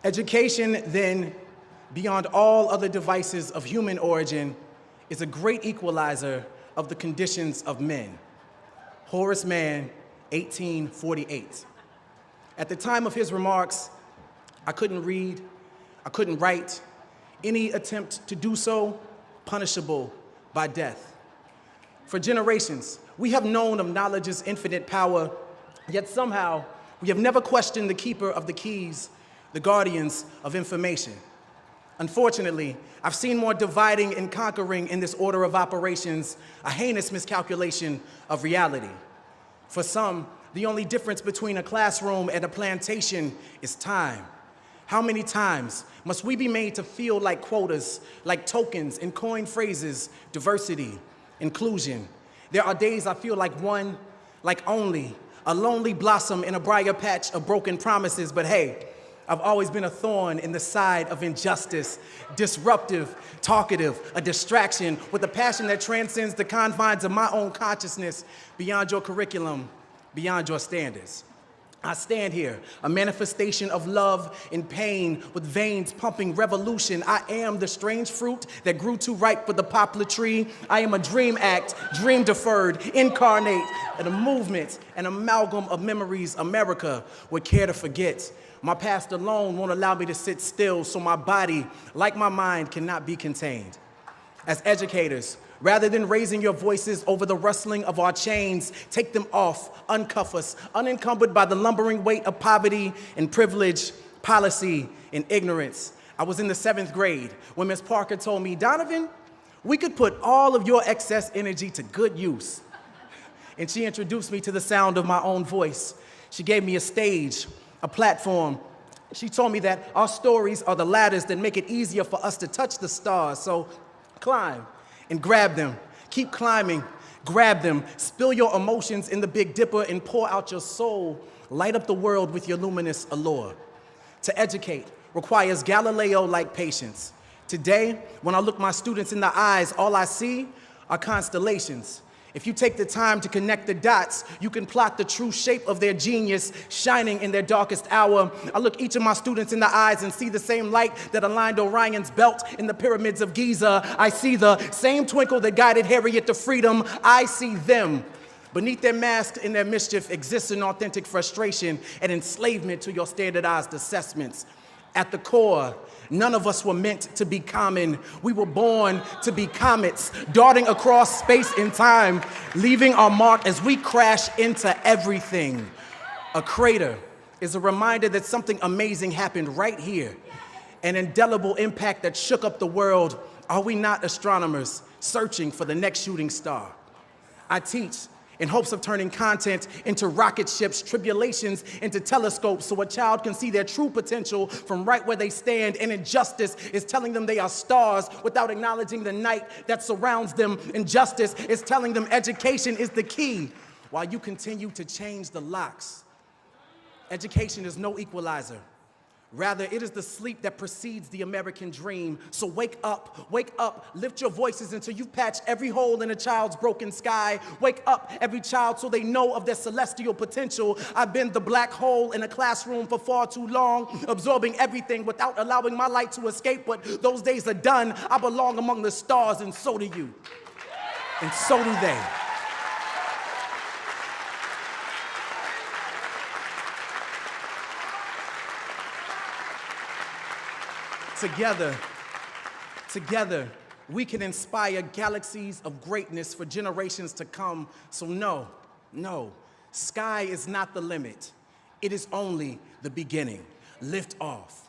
Education, then, beyond all other devices of human origin, is a great equalizer of the conditions of men. Horace Mann, 1848. At the time of his remarks, I couldn't read, I couldn't write. Any attempt to do so, punishable by death. For generations, we have known of knowledge's infinite power, yet somehow we have never questioned the keeper of the keys, the guardians of information. Unfortunately, I've seen more dividing and conquering in this order of operations, a heinous miscalculation of reality. For some, the only difference between a classroom and a plantation is time. How many times must we be made to feel like quotas, like tokens and coined phrases, diversity, inclusion? There are days I feel like one, like only, a lonely blossom in a briar patch of broken promises, but hey, I've always been a thorn in the side of injustice, disruptive, talkative, a distraction with a passion that transcends the confines of my own consciousness, beyond your curriculum, beyond your standards. I stand here, a manifestation of love and pain with veins pumping revolution. I am the strange fruit that grew too ripe for the poplar tree. I am a dream act, dream deferred, incarnate, and a movement, an amalgam of memories America would care to forget. My past alone won't allow me to sit still, so my body, like my mind, cannot be contained. As educators, rather than raising your voices over the rustling of our chains, take them off, uncuff us, unencumbered by the lumbering weight of poverty and privilege, policy and ignorance. I was in the 7th grade when Ms. Parker told me, "Donovan, we could put all of your excess energy to good use." And she introduced me to the sound of my own voice. She gave me a stage, a platform. She told me that our stories are the ladders that make it easier for us to touch the stars. So climb and grab them. Keep climbing, grab them. Spill your emotions in the Big Dipper and pour out your soul. Light up the world with your luminous allure. To educate requires Galileo-like patience. Today, when I look my students in the eyes, all I see are constellations. If you take the time to connect the dots, you can plot the true shape of their genius shining in their darkest hour. I look each of my students in the eyes and see the same light that aligned Orion's belt in the pyramids of Giza. I see the same twinkle that guided Harriet to freedom. I see them. Beneath their mask and their mischief exists an authentic frustration and enslavement to your standardized assessments. At the core, none of us were meant to be common. We were born to be comets, darting across space and time, leaving our mark as we crash into everything. A crater is a reminder that something amazing happened right here, an indelible impact that shook up the world. Are we not astronomers searching for the next shooting star? I teach in hopes of turning content into rocket ships, tribulations into telescopes, so a child can see their true potential from right where they stand. And injustice is telling them they are stars without acknowledging the night that surrounds them. Injustice is telling them education is the key while you continue to change the locks. Education is no equalizer. Rather, it is the sleep that precedes the American dream. So wake up, lift your voices until you've patched every hole in a child's broken sky. Wake up, every child, so they know of their celestial potential. I've been the black hole in a classroom for far too long, absorbing everything without allowing my light to escape, but those days are done. I belong among the stars, and so do you. And so do they. Together, we can inspire galaxies of greatness for generations to come. So no, sky is not the limit. It is only the beginning. Lift off.